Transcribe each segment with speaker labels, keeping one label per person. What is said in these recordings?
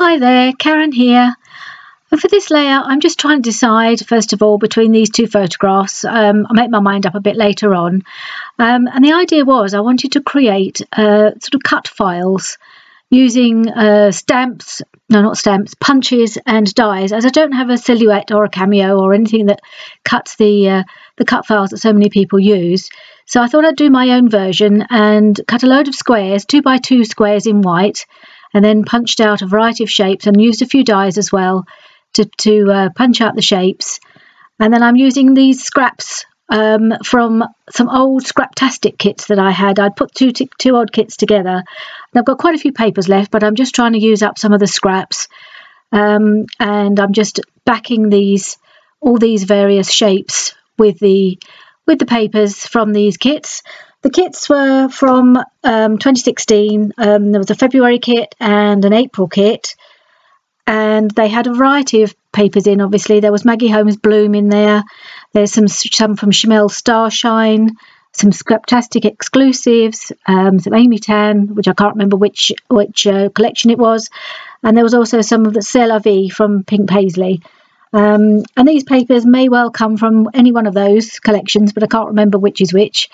Speaker 1: Hi there, Karen here. And for this layout, I'm just trying to decide, first of all, between these two photographs. I'll make my mind up a bit later on. And the idea was I wanted to create sort of cut files using punches and dies, as I don't have a silhouette or a cameo or anything that cuts the cut files that so many people use. So I thought I'd do my own version and cut a load of squares, 2x2 squares in white, and then punched out a variety of shapes and used a few dies as well to punch out the shapes. And then I'm using these scraps from some old Scraptastic kits that I had. I'd put two odd kits together. And I've got quite a few papers left, but I'm just trying to use up some of the scraps. And I'm just backing all these various shapes with the papers from these kits. The kits were from 2016. There was a February kit and an April kit, and they had a variety of papers in. Obviously, there was Maggie Holmes Bloom in there. There's some from Chimel Starshine, some Scraptastic exclusives, some Amy Tan, which I can't remember which collection it was, and there was also some of the C'est La Vie from Pink Paisley. And these papers may well come from any one of those collections, but I can't remember which is which.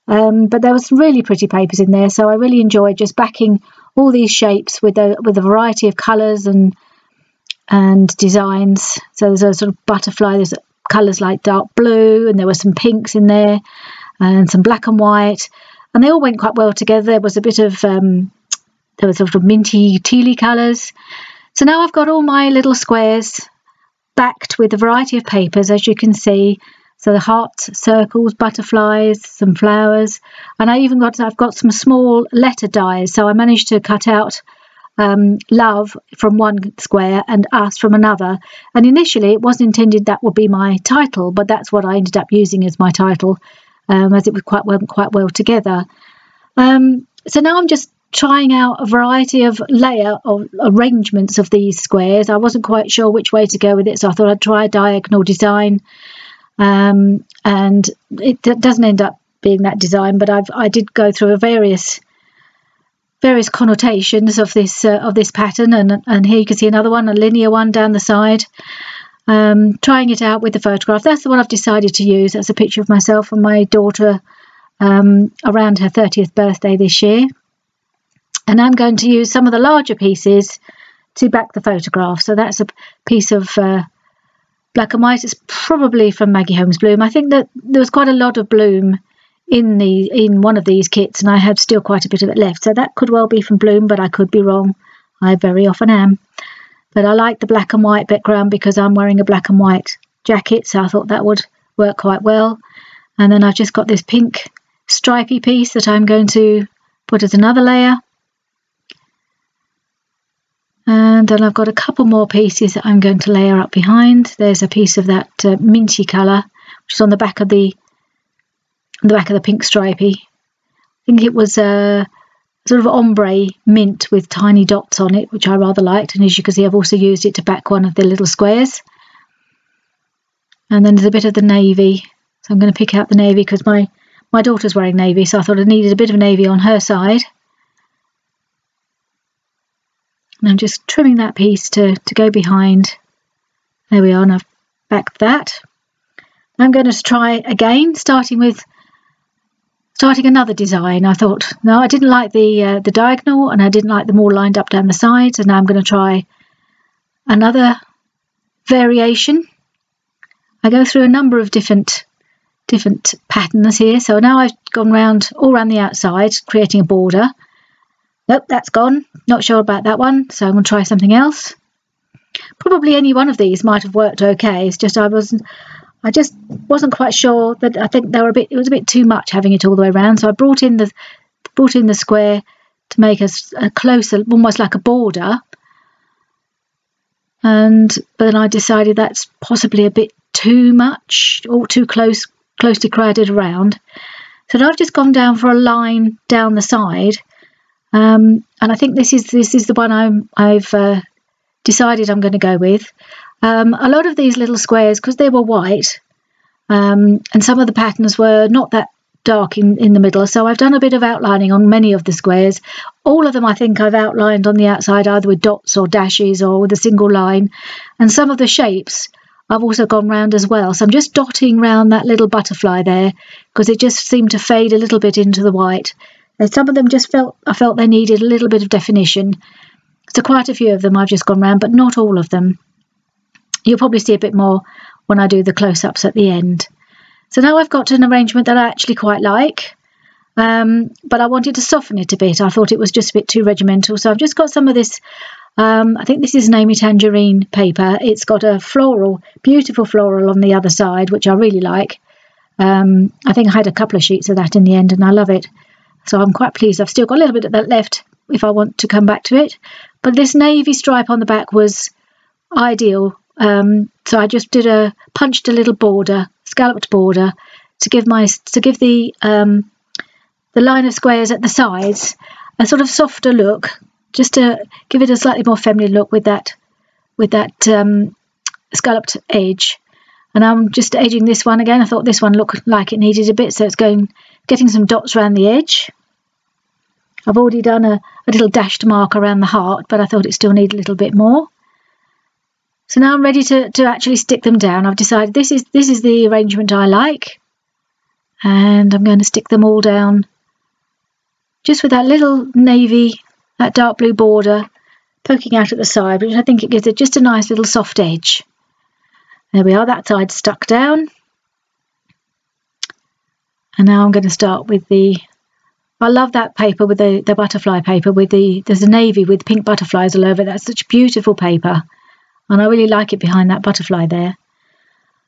Speaker 1: But there was some really pretty papers in there, so I really enjoyed just backing all these shapes with a variety of colours and designs. So there's a sort of butterfly, there's colours like dark blue, and there were some pinks in there and some black and white, and they all went quite well together. There was a bit of there was sort of minty tealy colours. So now I've got all my little squares backed with a variety of papers, as you can see. So the hearts, circles, butterflies, some flowers, and I've got some small letter dies. So I managed to cut out love from one square and us from another. And initially it was intended that would be my title, but that's what I ended up using as my title, as it was went quite well together. So now I'm just trying out a variety of layer or arrangements of these squares. I wasn't quite sure which way to go with it, so I thought I'd try a diagonal design. And it doesn't end up being that design, but I did go through various connotations of this pattern, and here you can see another one, a linear one down the side. Trying it out with the photograph. That's the one I've decided to use. That's a picture of myself and my daughter around her 30th birthday this year, and I'm going to use some of the larger pieces to back the photograph. So that's a piece of black and white. It's probably from Maggie Holmes Bloom. I think that there was quite a lot of Bloom in one of these kits, and I have still quite a bit of it left. So that could well be from Bloom, but I could be wrong. I very often am. But I like the black and white background because I'm wearing a black and white jacket, so I thought that would work quite well. And then I've just got this pink stripy piece that I'm going to put as another layer. And then I've got a couple more pieces that I'm going to layer up behind. There's a piece of that minty colour, which is on the back of the pink stripy. I think it was a sort of ombre mint with tiny dots on it, which I rather liked. And as you can see, I've also used it to back one of the little squares. And then there's a bit of the navy. So I'm going to pick out the navy because my daughter's wearing navy, so I thought I needed a bit of navy on her side. And I'm just trimming that piece to go behind. There we are, and I've backed that. I'm going to try again, starting another design. I thought, no, I didn't like the diagonal, and I didn't like them all lined up down the sides, and now I'm going to try another variation. I go through a number of different patterns here. So now I've gone all around the outside, creating a border. Nope, that's gone. Not sure about that one, so I'm going to try something else. Probably any one of these might have worked okay. It's just I just wasn't quite sure. That I think it was a bit too much having it all the way around. So I brought in the square to make a closer, almost like a border. But then I decided that's possibly a bit too much, or too closely crowded around. So now I've just gone down for a line down the side. And I think this is the one I've decided I'm going to go with. A lot of these little squares, because they were white, and some of the patterns were not that dark in the middle, so I've done a bit of outlining on many of the squares. All of them I think I've outlined on the outside either with dots or dashes or with a single line, and some of the shapes I've also gone round as well. So I'm just dotting round that little butterfly there because it just seemed to fade a little bit into the white. And some of them I felt they needed a little bit of definition. So quite a few of them I've just gone round, but not all of them. You'll probably see a bit more when I do the close-ups at the end. So now I've got an arrangement that I actually quite like, but I wanted to soften it a bit. I thought it was just a bit too regimental. So I've just got some of this, I think this is an Amy Tangerine paper. It's got a floral, beautiful floral on the other side, which I really like. I think I had a couple of sheets of that in the end and I love it. So I'm quite pleased. I've still got a little bit of that left if I want to come back to it. But this navy stripe on the back was ideal. So I just punched a little border, scalloped border, to give the line of squares at the sides a sort of softer look, just to give it a slightly more feminine look with that scalloped edge. And I'm just edging this one again. I thought this one looked like it needed a bit, so it's getting some dots around the edge. I've already done a little dashed mark around the heart, but I thought it still needed a little bit more. So now I'm ready to actually stick them down. I've decided this is the arrangement I like, and I'm going to stick them all down just with that little navy, that dark blue border poking out at the side, which I think it gives it just a nice little soft edge. There we are, that side's stuck down. And now I'm going to start with I love that paper with the butterfly paper there's a navy with pink butterflies all over it. That's such beautiful paper. And I really like it behind that butterfly there.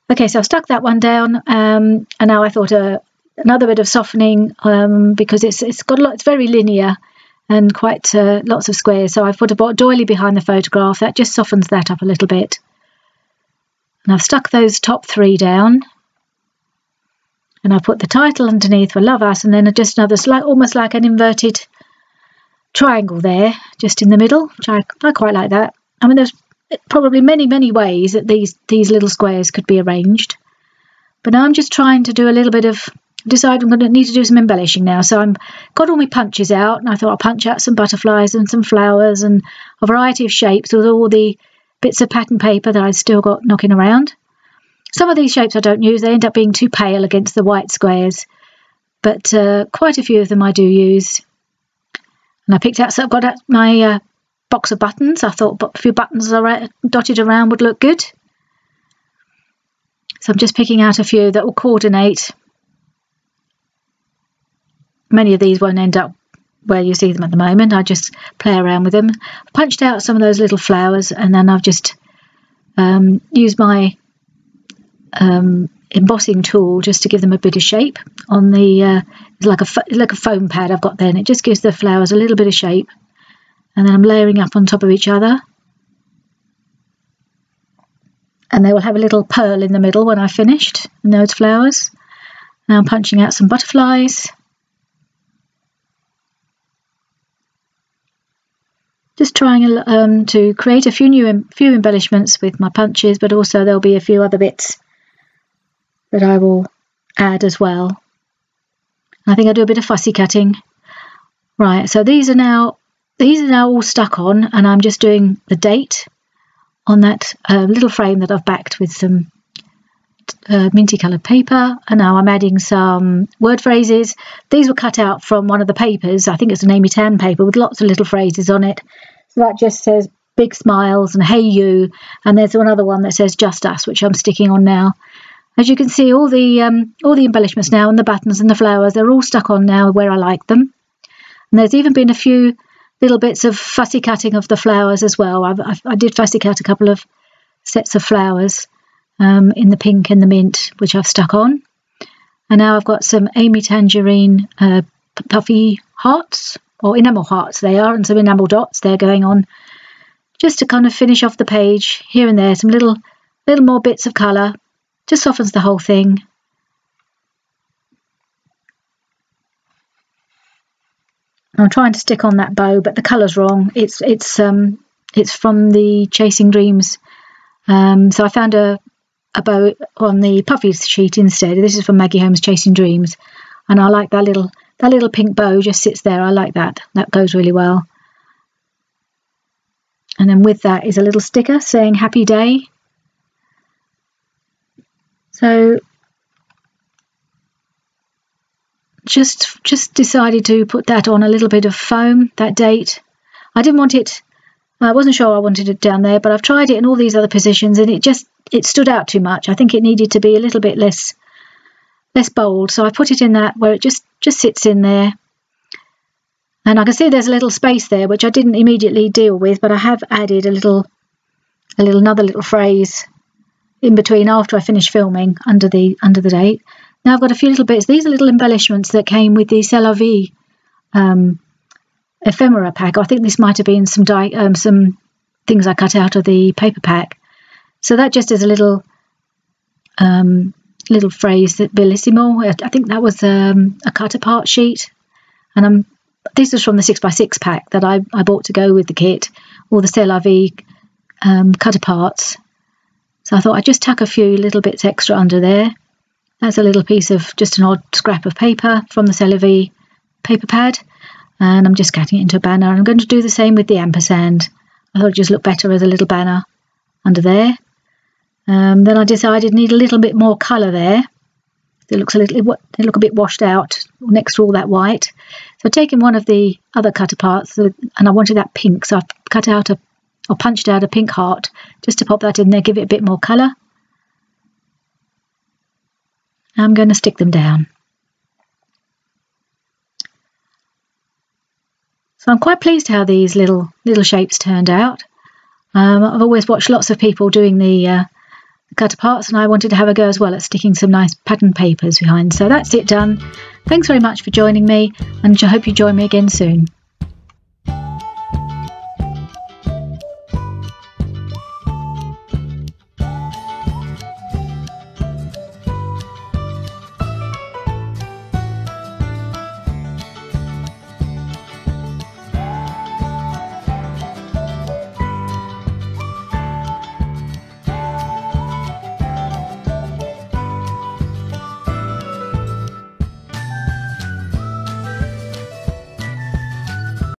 Speaker 1: Okay, so I've stuck that one down, and now I thought another bit of softening because it's very linear and quite lots of squares. So I've put a doily behind the photograph. That just softens that up a little bit. And I've stuck those top three down. And I put the title underneath for Love Us, and then just another almost like an inverted triangle there, just in the middle, which I quite like that. I mean, there's probably many ways that these little squares could be arranged, but now I'm just trying to do a little bit of decide I'm going to need to do some embellishing now. So I'm got all my punches out, and I thought I'll punch out some butterflies and some flowers and a variety of shapes with all the bits of pattern paper that I've still got knocking around. Some of these shapes I don't use, they end up being too pale against the white squares, but quite a few of them I do use. And I picked out, so I've got out my box of buttons. I thought a few buttons dotted around would look good. So I'm just picking out a few that will coordinate. Many of these won't end up where you see them at the moment. I just play around with them. I've punched out some of those little flowers, and then I've just used my embossing tool just to give them a bit of shape on the it's like a foam pad I've got there, and it just gives the flowers a little bit of shape. And then I'm layering up on top of each other, and they will have a little pearl in the middle when I've finished in those flowers. Now I'm punching out some butterflies, just trying to create a few embellishments with my punches, but also there'll be a few other bits that I will add as well. I think I'll do a bit of fussy cutting. Right, so these are now all stuck on, and I'm just doing the date on that little frame that I've backed with some minty coloured paper, and now I'm adding some word phrases. These were cut out from one of the papers. I think it's an Amy Tan paper with lots of little phrases on it. So that just says big smiles and hey you, and there's another one that says just us, which I'm sticking on now. As you can see, all the embellishments now, and the buttons and the flowers, they're all stuck on now where I like them. And there's even been a few little bits of fussy cutting of the flowers as well. I did fussy cut a couple of sets of flowers in the pink and the mint, which I've stuck on. And now I've got some Amy Tangerine puffy hearts, or enamel hearts they are, and some enamel dots they're going on, just to kind of finish off the page here and there. Some little more bits of colour, just softens the whole thing. I'm trying to stick on that bow, but the colour's wrong. It's from the Chasing Dreams. So I found a bow on the puffy sheet instead. This is from Maggie Holmes' Chasing Dreams. and I like that little pink bow just sits there. I like that. That goes really well. And then with that is a little sticker saying happy day. So just decided to put that on a little bit of foam, that date. I didn't want it, I wasn't sure I wanted it down there, but I've tried it in all these other positions and it stood out too much. I think it needed to be a little bit less bold, so I put it in that where it just sits in there. And I can see there's a little space there which I didn't immediately deal with, but I have added another little phrase in between after I finished filming under the date. Now I've got a few little bits. These are little embellishments that came with the C'est La Vie ephemera pack. I think this might have been some things I cut out of the paper pack. So that just is a little phrase that Bellissimo. I think that was a cut apart sheet, and this was from the 6x6 pack that I bought to go with the kit, all the C'est La Vie cut aparts. So I thought I'd just tuck a few little bits extra under there. That's a little piece of just an odd scrap of paper from the C'est La Vie paper pad, and I'm just cutting it into a banner. I'm going to do the same with the ampersand. I thought it'd just look better as a little banner under there. Then I decided I need a little bit more colour there. It looks a bit washed out next to all that white. So I've taken one of the other cut aparts and I wanted that pink, so I've punched out a pink heart just to pop that in there, give it a bit more colour. I'm going to stick them down. So I'm quite pleased how these little shapes turned out. I've always watched lots of people doing the cut aparts, and I wanted to have a go as well at sticking some nice pattern papers behind. So that's it done. Thanks very much for joining me, and I hope you join me again soon.